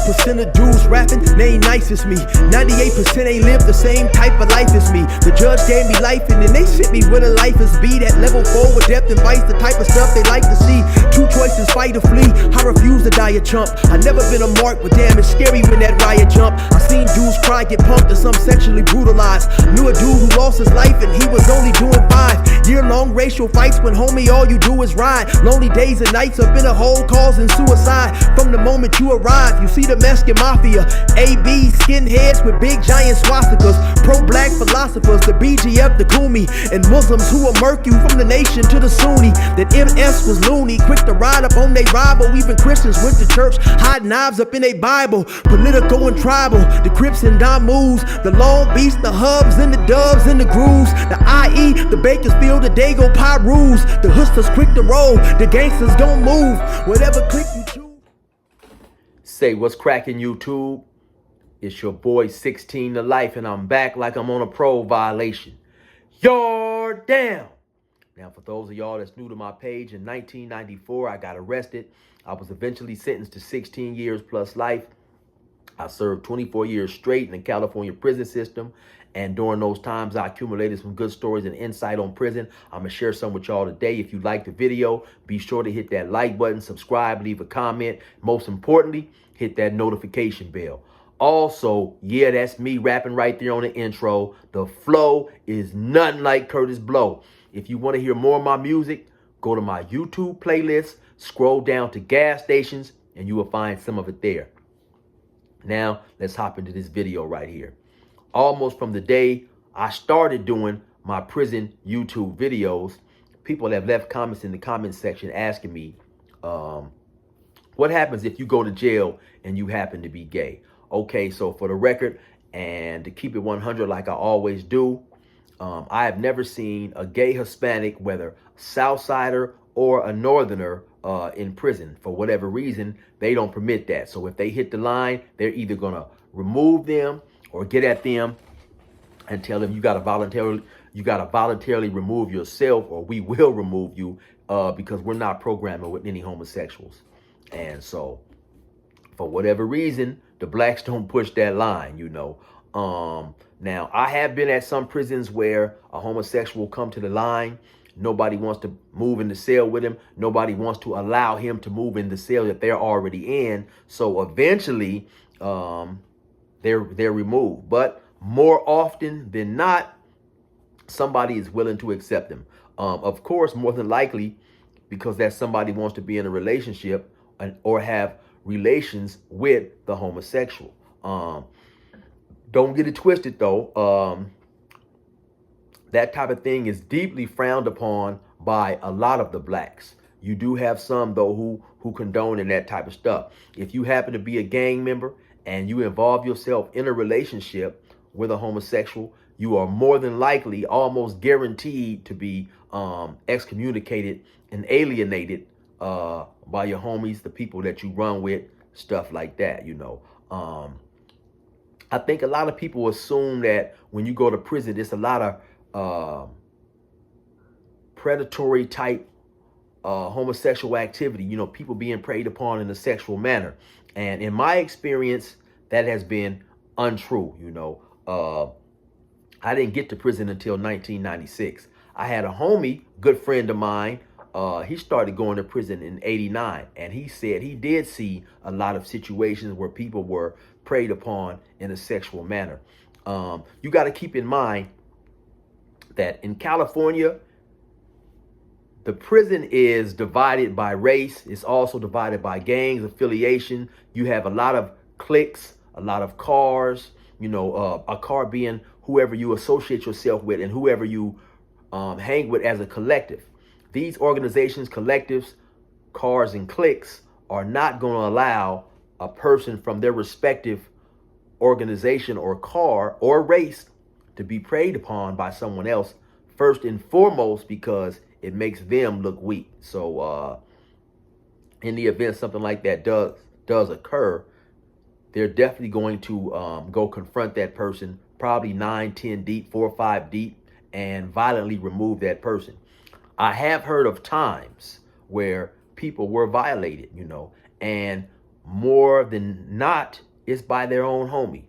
1% of dudes rapping, they ain't nice as me. 98% ain't live the same type of life as me. The judge gave me life and then they sent me where the life is be. That level 4 with depth and vice, the type of stuff they like to see. Two choices, fight or flee. I refuse to die a chump. I never been a mark, but damn, it's scary when that riot jump. I seen dudes cry, get pumped, and some sexually brutalized. Knew a dude who lost his life and he was only doing 5 year-long racial fights when homie all you do is ride. Lonely days and nights up in a hole causing suicide. From the moment you arrive, you see the Mexican mafia, AB skinheads with big giant swastikas, pro-black philosophers, the BGF, the Kumi, and Muslims who will murk you from the nation to the Sunni. That MS was loony, quick to ride up on they rival. Even Christians went to church, hide knives up in a Bible. Political and tribal, the Crips and Damus, the Long Beach, the Hubs and the Dubs and the Grooves, the IE, the Bakersfield, the Dago Pyrus, the Hustlers quick to roll, the gangsters gon' move, whatever click you choose. Say what's cracking, YouTube? It's your boy 16 to Life, and I'm back like I'm on a parole violation. Yard down. Now, for those of y'all that's new to my page, in 1994, I got arrested. I was eventually sentenced to 16 years plus life. I served 24 years straight in the California prison system. And during those times, I accumulated some good stories and insight on prison. I'm going to share some with y'all today. If you like the video, be sure to hit that like button, subscribe, leave a comment. Most importantly, hit that notification bell. Also, yeah, that's me rapping right there on the intro. The flow is nothing like Curtis Blow. If you want to hear more of my music, go to my YouTube playlist, scroll down to gas stations, and you will find some of it there. Now, let's hop into this video right here. Almost from the day I started doing my prison YouTube videos, people have left comments in the comment section asking me, what happens if you go to jail and you happen to be gay? Okay, so for the record, and to keep it 100 like I always do, I have never seen a gay Hispanic, whether Southsider or a Northerner, in prison. For whatever reason, they don't permit that. So if they hit the line, they're either gonna remove them or get at them and tell them you gotta voluntarily remove yourself, or we will remove you, because we're not programming with any homosexuals. And so, for whatever reason, the blacks don't push that line, you know. Now, I have been at some prisons where a homosexual come to the line. Nobody wants to move in the cell with him. Nobody wants to allow him to move in the cell that they're already in. So eventually, they're removed. But more often than not, somebody is willing to accept them. Of course, more than likely, because that somebody wants to be in a relationship or have relations with the homosexual. Don't get it twisted though. That type of thing is deeply frowned upon by a lot of the blacks. You do have some though who condone in that type of stuff. If you happen to be a gang member and you involve yourself in a relationship with a homosexual, you are more than likely, almost guaranteed, to be excommunicated and alienated by your homies, the people that you run with, stuff like that, you know. I think a lot of people assume that when you go to prison, there's a lot of predatory type homosexual activity, you know, people being preyed upon in a sexual manner. And in my experience, that has been untrue, you know. I didn't get to prison until 1996. I had a homie, good friend of mine, he started going to prison in '89, and he said he did see a lot of situations where people were preyed upon in a sexual manner. You got to keep in mind that in California, the prison is divided by race. It's also divided by gangs, affiliation. You have a lot of cliques, a lot of cars, you know, a car being whoever you associate yourself with and whoever you hang with as a collective. These organizations, collectives, cars, and cliques are not going to allow a person from their respective organization or car or race to be preyed upon by someone else, first and foremost because it makes them look weak. So in the event something like that does occur, they're definitely going to go confront that person, probably 9, 10 deep, 4 or 5 deep, and violently remove that person. I have heard of times where people were violated, you know, and more than not, it's by their own homie.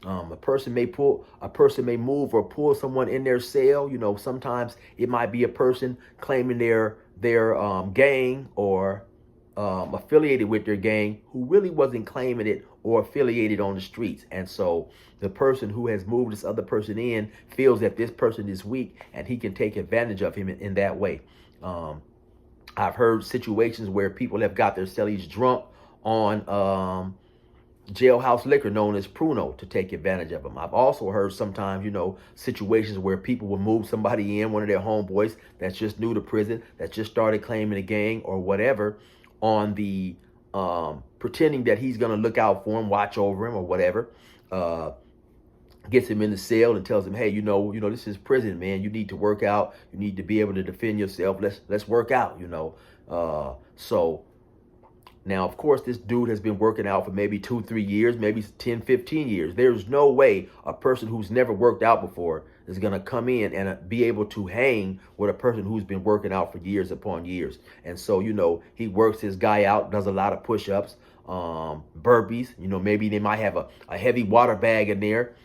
A person may move or pull someone in their cell. Sometimes it might be a person claiming their gang or affiliated with their gang who really wasn't claiming it or affiliated on the streets. And so the person who has moved this other person in feels that this person is weak and he can take advantage of him in that way. I've heard situations where people have got their cellies drunk on jailhouse liquor known as Pruno to take advantage of them. I've also heard sometimes, situations where people will move somebody in, one of their homeboys that's just new to prison, that just started claiming a gang or whatever, on the pretending that he's going to look out for him, watch over him or whatever, gets him in the cell and tells him, hey, this is prison, man. You need to work out. You need to be able to defend yourself. Let's work out, So now, of course, this dude has been working out for maybe 2-3 years, maybe 10, 15 years. There's no way a person who's never worked out before is going to come in and be able to hang with a person who's been working out for years upon years. And so, he works his guy out, does a lot of push-ups, burpees. Maybe they might have a heavy water bag in there,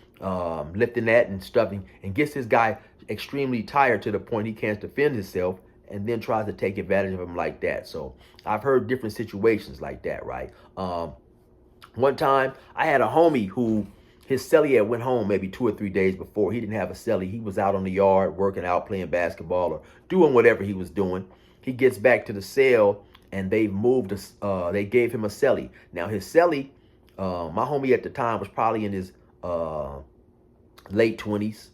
lifting that and stuffing, and gets this guy extremely tired to the point he can't defend himself, and then tries to take advantage of him like that. So I've heard different situations like that, right? One time I had a homie who his cellie had went home maybe 2 or 3 days before. He didn't have a cellie. He was out on the yard working out, playing basketball or doing whatever he was doing. He gets back to the cell and they gave him a cellie. Now his cellie, my homie at the time was probably in his late 20s.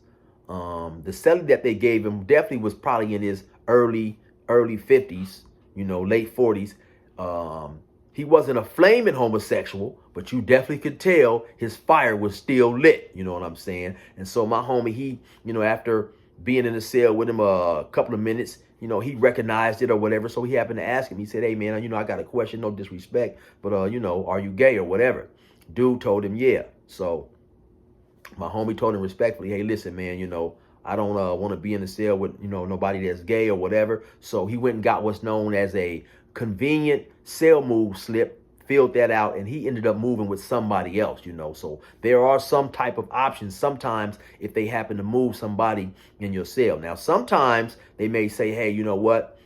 The cellie that they gave him definitely was probably in his early 50s, late 40s. He wasn't a flaming homosexual, but you definitely could tell his fire was still lit. You know what I'm saying? And so my homie, he, after being in the cell with him a couple of minutes, he recognized it or whatever. So he happened to ask him. He said, hey, man, I got a question, no disrespect, but, are you gay or whatever? Dude told him, yeah. So my homie told him respectfully, hey, listen, man, I don't want to be in the cell with, nobody that's gay or whatever. So he went and got what's known as a convenient cell move slip, filled that out, and he ended up moving with somebody else, So there are some type of options sometimes if they happen to move somebody in your cell. Now, sometimes they may say, hey, you know what?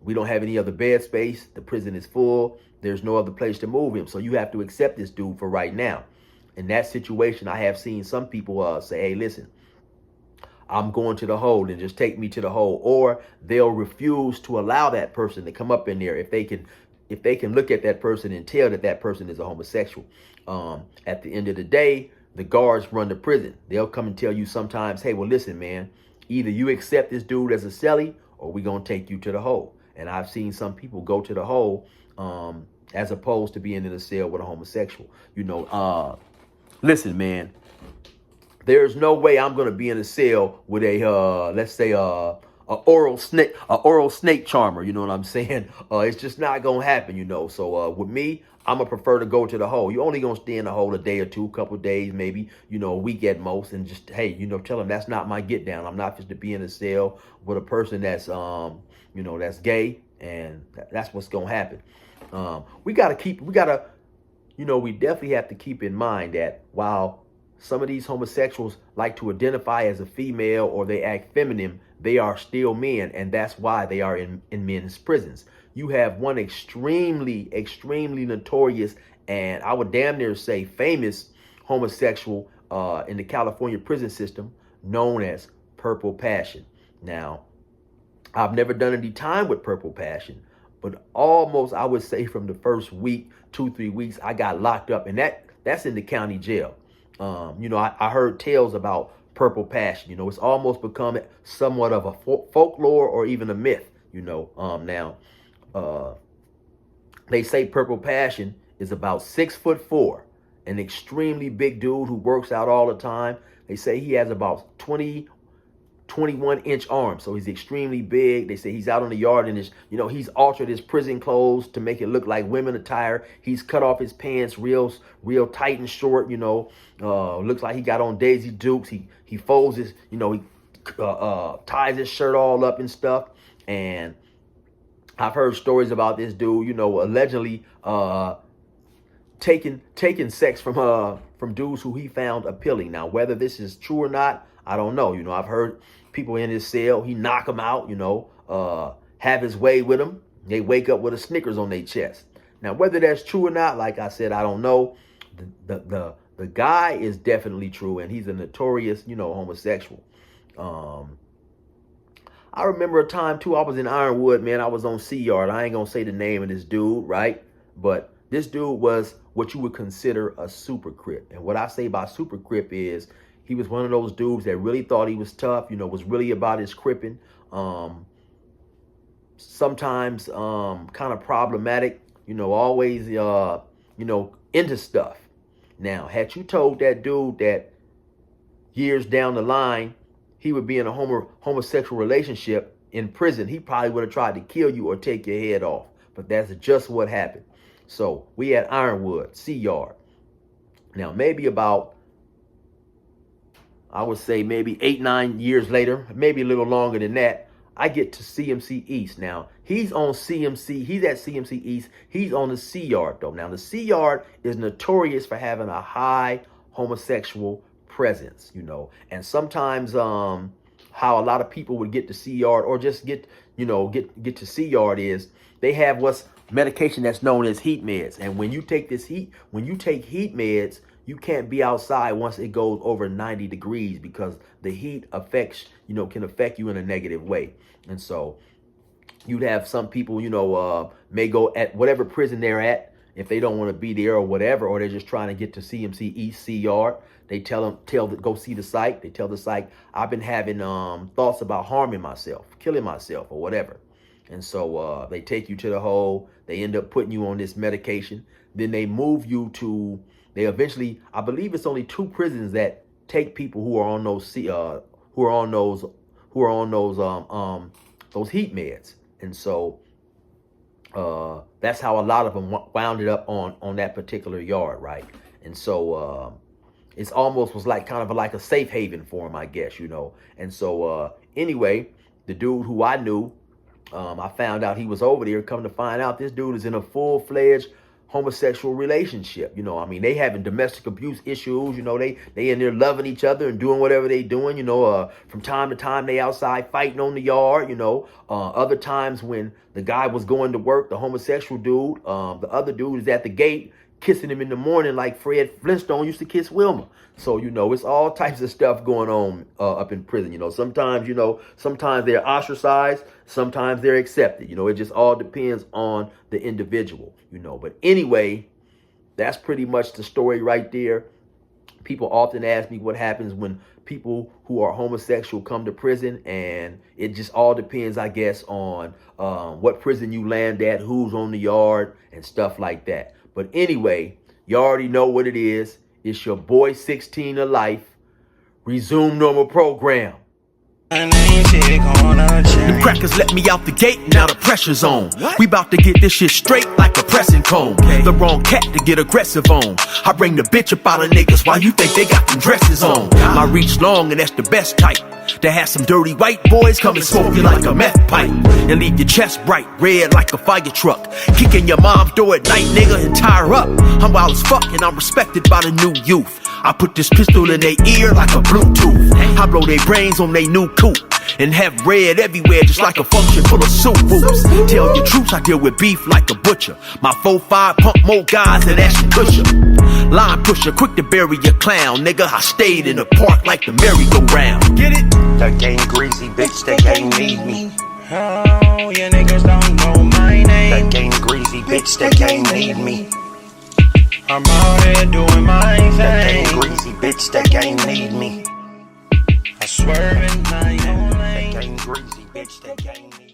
We don't have any other bed space. The prison is full. There's no other place to move him. So you have to accept this dude for right now. In that situation, I have seen some people say, hey, listen, I'm going to the hole and just take me to the hole. Or they'll refuse to allow that person to come up in there if they can look at that person and tell that that person is a homosexual. At the end of the day, the guards run the prison. They'll come and tell you sometimes, hey, well, listen, man, either you accept this dude as a cellie or we're going to take you to the hole. And I've seen some people go to the hole as opposed to being in a cell with a homosexual. Listen, man, there's no way I'm going to be in a cell with a, let's say, a oral snake charmer. You know what I'm saying? It's just not going to happen, So with me, I'm going to prefer to go to the hole. You're only going to stay in the hole a day or two, couple of days, maybe, a week at most. And just, hey, tell them that's not my get down. I'm not just to be in a cell with a person that's, that's gay. And that's what's going to happen. We definitely have to keep in mind that while some of these homosexuals like to identify as a female or they act feminine, they are still men, and that's why they are in men's prisons. You have one extremely, extremely notorious, and I would damn near say famous homosexual in the California prison system known as Purple Passion. Now, I've never done any time with Purple Passion, but almost, I would say, from the first week, 2-3 weeks, I got locked up, and that's in the county jail. I heard tales about Purple Passion. It's almost become somewhat of a folklore or even a myth. Now, they say Purple Passion is about 6'4", an extremely big dude who works out all the time. They say he has about 21-inch arms, so he's extremely big. They say he's out on the yard and he's altered his prison clothes to make it look like women attire. He's cut off his pants real tight and short. Looks like he got on Daisy Dukes. He folds his, he ties his shirt all up and stuff. And I've heard stories about this dude. Allegedly, taking sex from dudes who he found appealing. Now, whether this is true or not, I don't know. I've heard people in his cell, he knock them out, have his way with them. They wake up with a Snickers on their chest. Now, whether that's true or not, like I said, I don't know. The guy is definitely true, and he's a notorious, homosexual. I remember a time too, I was in Ironwood, man. I was on Sea Yard. I ain't gonna say the name of this dude, right? But this dude was what you would consider a super crip. And what I say by super crip is he was one of those dudes that really thought he was tough, was really about his cripping. Sometimes kind of problematic, always into stuff. Now, had you told that dude that years down the line he would be in a homosexual relationship in prison, he probably would have tried to kill you or take your head off. But that's just what happened. So we at Ironwood, Sea Yard. Now, maybe about, I would say maybe 8-9 years later, maybe a little longer than that, I get to CMC East. Now, he's on CMC. He's at CMC East. He's on the Sea Yard, though. Now, the Sea Yard is notorious for having a high homosexual presence, and sometimes how a lot of people would get to Sea Yard or just get to Sea Yard is they have what's medication that's known as heat meds. And when you take heat meds, you can't be outside once it goes over 90 degrees because the heat can affect you in a negative way. And so you'd have some people, may go at whatever prison they're at if they don't want to be there or whatever, or they're just trying to get to CMC East Sea Yard. They go see the psych. They tell the psych, I've been having thoughts about harming myself, killing myself or whatever. And so they take you to the hole. They end up putting you on this medication. Then they move you to, they eventually, I believe it's only 2 prisons that take people who are on those heat meds. And so that's how a lot of them wound up on that particular yard, right? And so it's almost was like kind of like a safe haven for him, I guess, And so anyway, the dude who I knew, I found out he was over there. Come to find out, this dude is in a full-fledged homosexual relationship. They having domestic abuse issues. They in there loving each other and doing whatever they doing. From time to time they outside fighting on the yard. Other times when the guy was going to work, the homosexual dude, the other dude is at the gate kissing him in the morning like Fred Flintstone used to kiss Wilma. So, it's all types of stuff going on up in prison. Sometimes they're ostracized, sometimes they're accepted. It just all depends on the individual, But anyway, that's pretty much the story right there. People often ask me what happens when people who are homosexual come to prison, and it just all depends, I guess, on what prison you land at, who's on the yard, and stuff like that. But anyway, you already know what it is. It's your boy 16 to life. Resume normal program. The crackers let me out the gate, now the pressure's on. What? We about to get this shit straight like a pressing cone. Okay. The wrong cat to get aggressive on. I bring the bitch up out of niggas while you think they got them dresses on. My reach long and that's the best type. To have some dirty white boys come and smoke you like a meth pipe. And leave your chest bright red like a fire truck. Kicking your mom's door at night, nigga, and tie her up. I'm wild as fuck and I'm respected by the new youth. I put this pistol in their ear like a Bluetooth. I blow their brains on their new coupe. And have red everywhere just like a function full of soup whoops. Tell your troops I deal with beef like a butcher. My 4-5 pump more guys than Ashton Kutcher. Line pusher, quick to bury your clown. Nigga, I stayed in the park like the merry-go-round. Get it? That gang greasy bitch, that gang need me. Oh, you niggas don't know my name. That gang greasy bitch, that gang need me. I'm out here doing my thing. That gang greasy bitch, that gang need me. I swerve in my own lane. That gang greasy bitch, that gang need me.